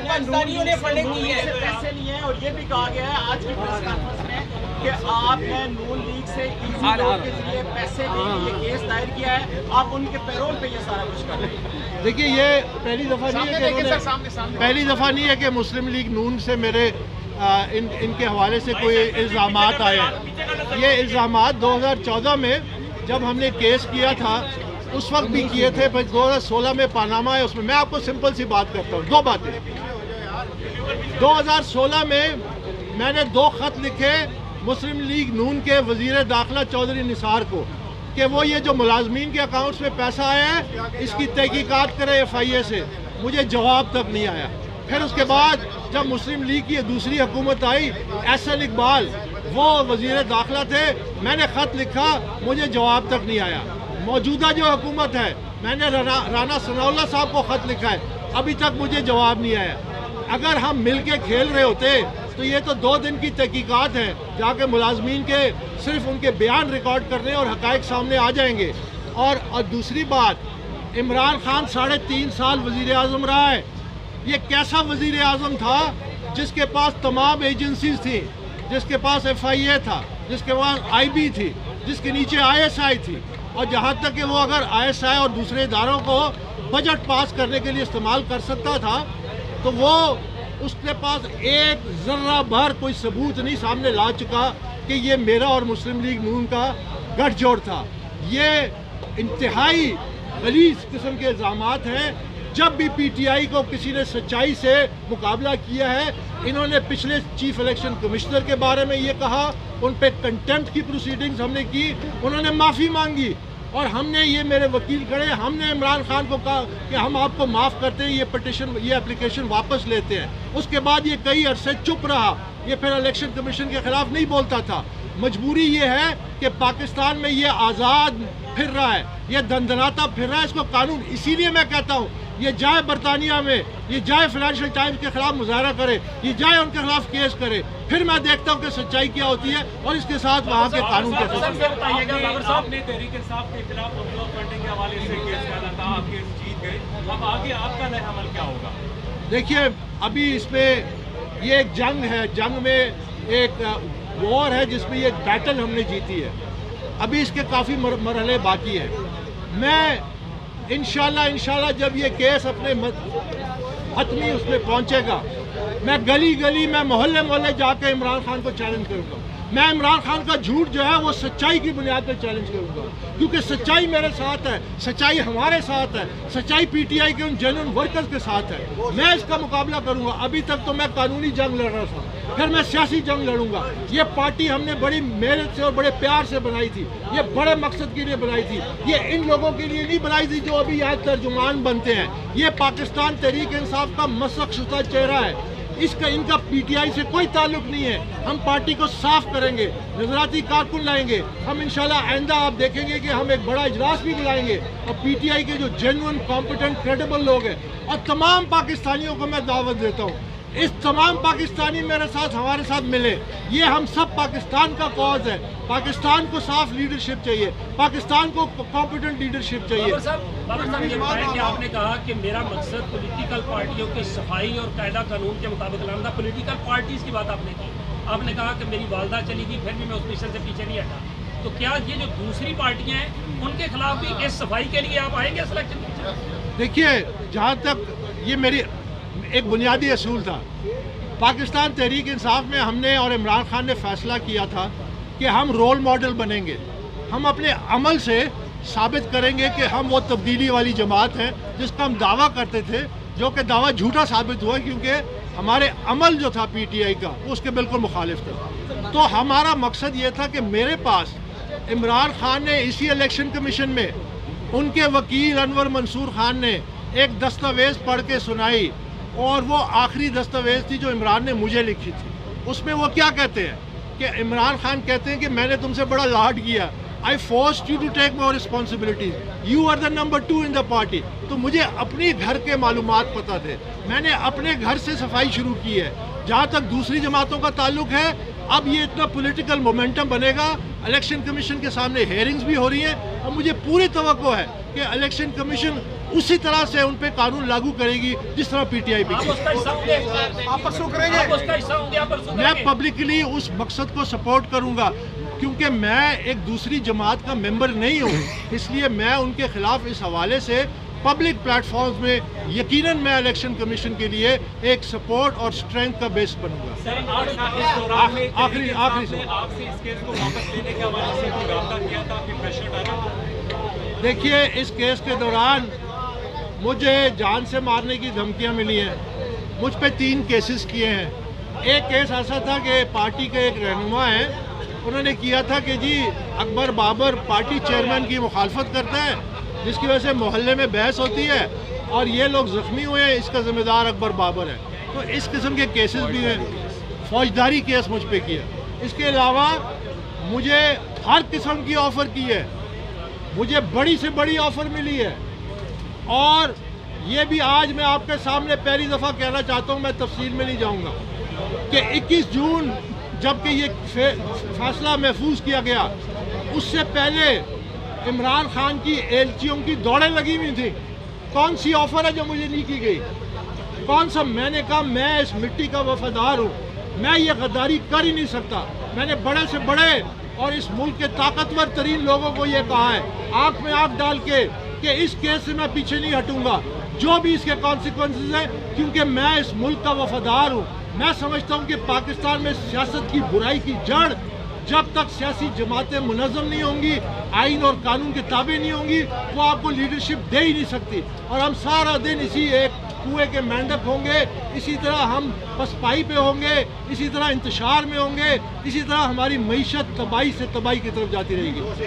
پاکستانیوں نے فنڈنگ کی ہے، پیسے لیے ہیں، اور یہ بھی کہا گیا ہے آج کی پریس کانفرنس میں کہ آپ نے نون لیگ سے ایزی لوگ کے ذریعے پیسے لے کے یہ کیس دائر کیا ہے، آپ ان کے پیرول پہ یہ سارا کچھ کر رہے ہیں۔ دیکھیے یہ پہلی دفعہ نہیں ہے کہ مسلم لیگ نون سے میرے ان کے حوالے سے کوئی الزامات آئے ہیں۔ یہ الزامات 2014 میں جب ہم نے کیس کیا تھا اس وقت بھی کیے تھے، پھر 2016 میں پاناما ہے، اس میں آپ کو سمپل سی بات کرتا ہوں، دو باتیں۔ 2016 میں میں نے 2 خط لکھے مسلم لیگ نون کے وزیر داخلہ چودھری نثار کو کہ وہ یہ جو ملازمین کے اکاؤنٹس میں پیسہ آیا ہے اس کی تحقیقات کرے FIA سے، مجھے جواب تک نہیں آیا۔ پھر اس کے بعد جب مسلم لیگ کی دوسری حکومت آئی، احسن اقبال وہ وزیر داخلہ تھے، میں نے خط لکھا، مجھے جواب تک نہیں آیا۔ موجودہ جو حکومت ہے، میں نے رانا ثناء اللہ صاحب کو خط لکھا ہے، ابھی تک مجھے جواب نہیں آیا۔ اگر ہم مل کے کھیل رہے ہوتے تو یہ تو 2 دن کی تحقیقات ہے، جا کے ملازمین کے صرف ان کے بیان ریکارڈ کرنے اور حقائق سامنے آ جائیں گے۔ اور دوسری بات، عمران خان 3.5 سال وزیر اعظم رہا ہے۔ یہ کیسا وزیر اعظم تھا جس کے پاس تمام ایجنسیز تھیں، جس کے پاس FIA تھا، جس کے پاس IB تھی، جس کے نیچے ISI تھی، اور جہاں تک کہ وہ اگر ISI اور دوسرے اداروں کو بجٹ پاس کرنے کے لیے استعمال کر سکتا تھا تو وہ اس کے پاس ایک ذرہ بھر کوئی ثبوت نہیں سامنے لا چکا کہ یہ میرا اور مسلم لیگ نون کا گٹھ جوڑ تھا۔ یہ انتہائی غلیظ قسم کے الزامات ہیں۔ جب بھی PTI کو کسی نے سچائی سے مقابلہ کیا ہے، انہوں نے پچھلے چیف الیکشن کمشنر کے بارے میں یہ کہا، ان پہ کنٹمپٹ کی پروسیڈنگز ہم نے کی، انہوں نے معافی مانگی، اور ہم نے یہ میرے وکیل کھڑے، ہم نے عمران خان کو کہا کہ ہم آپ کو معاف کرتے ہیں، یہ اپلیکیشن واپس لیتے ہیں۔ اس کے بعد یہ کئی عرصے چپ رہا، یہ پھر الیکشن کمیشن کے خلاف نہیں بولتا تھا۔ مجبوری یہ ہے کہ پاکستان میں یہ آزاد پھر رہا ہے، یہ دندناتا پھر رہا ہے، اس کو قانون، اسی لیے میں کہتا ہوں یہ جائے برطانیہ میں، یہ جائے فائنینشیل ٹائمز کے خلاف مظاہرہ کرے، یہ جائے ان کے خلاف کیس کرے، پھر میں دیکھتا ہوں کہ سچائی کیا ہوتی ہے اور اس کے ساتھ وہاں کے قانون کے خلاف۔ آپ نے تحریک انصاف کے خلاف فنڈنگ کے حوالے سے کیس ڈالا تھا، آپ کیس جیت گئے، اب آگے آپ کا نیا عمل کیا ہوگا؟ دیکھیے ابھی اس میں یہ ایک جنگ ہے، جنگ میں ایک وار ہے جس میں یہ بیٹل ہم نے جیتی ہے، ابھی اس کے کافی مرحلے باقی ہیں۔ میں انشاءاللہ جب یہ کیس اپنے حتمی اس میں پہنچے گا، میں گلی گلی میں محلے جا کے عمران خان کو چیلنج کروں گا۔ میں عمران خان کا جھوٹ جو ہے وہ سچائی کی بنیاد پر چیلنج کروں گا، کیونکہ سچائی میرے ساتھ ہے، سچائی ہمارے ساتھ ہے، سچائی PTI کے ان جینوئن ورکرز کے ساتھ ہے۔ میں اس کا مقابلہ کروں گا۔ ابھی تک تو میں قانونی جنگ لڑ رہا تھا، پھر میں سیاسی جنگ لڑوں گا۔ یہ پارٹی ہم نے بڑی محنت سے اور بڑے پیار سے بنائی تھی، یہ بڑے مقصد کے لیے بنائی تھی، یہ ان لوگوں کے لیے نہیں بنائی تھی جو ابھی آج ترجمان بنتے ہیں۔ یہ پاکستان تحریک انصاف کا مسخ شدہ چہرہ ہے، ان کا PTI سے کوئی تعلق نہیں ہے۔ ہم پارٹی کو صاف کریں گے، نظراتی کارکن لائیں گے، ہم انشاءاللہ آئندہ آپ دیکھیں گے کہ ہم ایک بڑا اجلاس بھی بلائیں گے، اور PTI کے جو جینوئن کمپیٹنٹ کریڈیبل لوگ ہیں، اور تمام پاکستانیوں کو میں دعوت دیتا ہوں، اس تمام پاکستانی میرے ساتھ ہمارے ساتھ ملے۔ یہ ہم سب پاکستان کا کاز ہے، پاکستان کو صاف لیڈرشپ چاہیے، پاکستان کو کمپیٹنٹ لیڈرشپ چاہیے۔ آپ نے کہا کہ میرا مقصد پولیٹیکل پارٹیوں کی صفائی اور قاعدہ قانون کے مطابق لانا تھا، پولیٹیکل پارٹیز کی بات آپ نے کی، آپ نے کہا کہ میری والدہ چلی گئی پھر بھی میں اس مشن سے پیچھے نہیں ہٹا، تو کیا یہ جو دوسری پارٹیاں ہیں ان کے خلاف بھی اس صفائی کے لیے آپ آئیں گے سلیکشن؟ دیکھیے جہاں تک یہ میری ایک بنیادی اصول تھا، پاکستان تحریک انصاف میں ہم نے اور عمران خان نے فیصلہ کیا تھا کہ ہم رول ماڈل بنیں گے، ہم اپنے عمل سے ثابت کریں گے کہ ہم وہ تبدیلی والی جماعت ہیں جس کا ہم دعویٰ کرتے تھے، جو کہ دعویٰ جھوٹا ثابت ہوا کیونکہ ہمارے عمل جو تھا PTI کا اس کے بالکل مخالف تھا۔ تو ہمارا مقصد یہ تھا کہ میرے پاس عمران خان نے اسی الیکشن کمیشن میں ان کے وکیل انور منصور خان نے ایک دستاویز پڑھ کے سنائی، اور وہ آخری دستاویز تھی جو عمران نے مجھے لکھی تھی۔ اس میں وہ کیا کہتے ہیں کہ عمران خان کہتے ہیں کہ میں نے تم سے بڑا لاڈ کیا، I forced you to take more responsibilities. You are the number 2 in the party. تو مجھے اپنی گھر کے معلومات پتہ تھے، میں نے اپنے گھر سے صفائی شروع کی ہے۔ جہاں تک دوسری جماعتوں کا تعلق ہے، اب یہ اتنا پولیٹیکل مومنٹم بنے گا، الیکشن کمیشن کے سامنے ہیئرنگز بھی ہو رہی ہیں، اور مجھے پوری توقع ہے کہ الیکشن کمیشن اسی طرح سے ان پہ قانون لاگو کرے گی جس طرح پی ٹی آئی پہ آپ اس کا حصہ ہوں گے، آپ پرسوں کریں گے، آپ اس کا حصہ ہوں گے، آپ پرسوں میں کریں گے۔ پبلکلی اس مقصد کو سپورٹ کروں گا، کیونکہ میں ایک دوسری جماعت کا ممبر نہیں ہوں، اس لیے میں ان کے خلاف اس حوالے سے پبلک پلیٹ فارمز میں یقیناً میں الیکشن کمیشن کے لیے ایک سپورٹ اور اسٹرینتھ کا بیس بنوں گا۔ سر اس دوران میں آخری نے آپ سے اس کیس کو واپس لینے کے حوالے سے کوئی رابطہ کیا تھا کہ پریشر ڈالا؟ دیکھیے اس کیس کے دوران مجھے جان سے مارنے کی دھمکیاں ملی ہیں، مجھ پہ 3 کیسز کیے ہیں۔ ایک کیس ایسا تھا کہ پارٹی کے ایک رہنما ہیں، انہوں نے کیا تھا کہ جی اکبر بابر پارٹی چیئرمین کی مخالفت کرتا ہے، جس کی وجہ سے محلے میں بحث ہوتی ہے اور یہ لوگ زخمی ہوئے ہیں، اس کا ذمہ دار اکبر بابر ہے۔ تو اس قسم کے کیسز بھی ہیں، فوجداری کیس مجھ پہ کیا۔ اس کے علاوہ مجھے ہر قسم کی آفر کی ہے، مجھے بڑی سے بڑی آفر ملی ہے، اور یہ بھی آج میں آپ کے سامنے پہلی دفعہ کہنا چاہتا ہوں، میں تفصیل میں نہیں جاؤں گا، کہ 21 جون جب کہ یہ فیصلہ محفوظ کیا گیا، اس سے پہلے عمران خان کی ایلچیوں کی دوڑیں لگی ہوئی تھیں۔ کون سی آفر ہے جو مجھے نہیں کی گئی؟ کون سا؟ میں نے کہا میں اس مٹی کا وفادار ہوں، میں یہ غداری کر ہی نہیں سکتا۔ میں نے بڑے سے بڑے اور اس ملک کے طاقتور ترین لوگوں کو یہ کہا ہے، آنکھ میں آنکھ ڈال کے، کہ اس کیس سے میں پیچھے نہیں ہٹوں گا، جو بھی اس کے کانسیکوینسز ہیں، کیونکہ میں اس ملک کا وفادار ہوں۔ میں سمجھتا ہوں کہ پاکستان میں سیاست کی برائی کی جڑ جب تک سیاسی جماعتیں منظم نہیں ہوں گی، آئین اور قانون کی تابع نہیں ہوں گی، وہ آپ کو لیڈرشپ دے ہی نہیں سکتی، اور ہم سارا دن اسی ایک کنویں کے مینڈک ہوں گے، اسی طرح ہم پسپائی پہ ہوں گے، اسی طرح انتشار میں ہوں گے، اسی طرح ہماری معیشت تباہی سے تباہی کی طرف جاتی رہے گی۔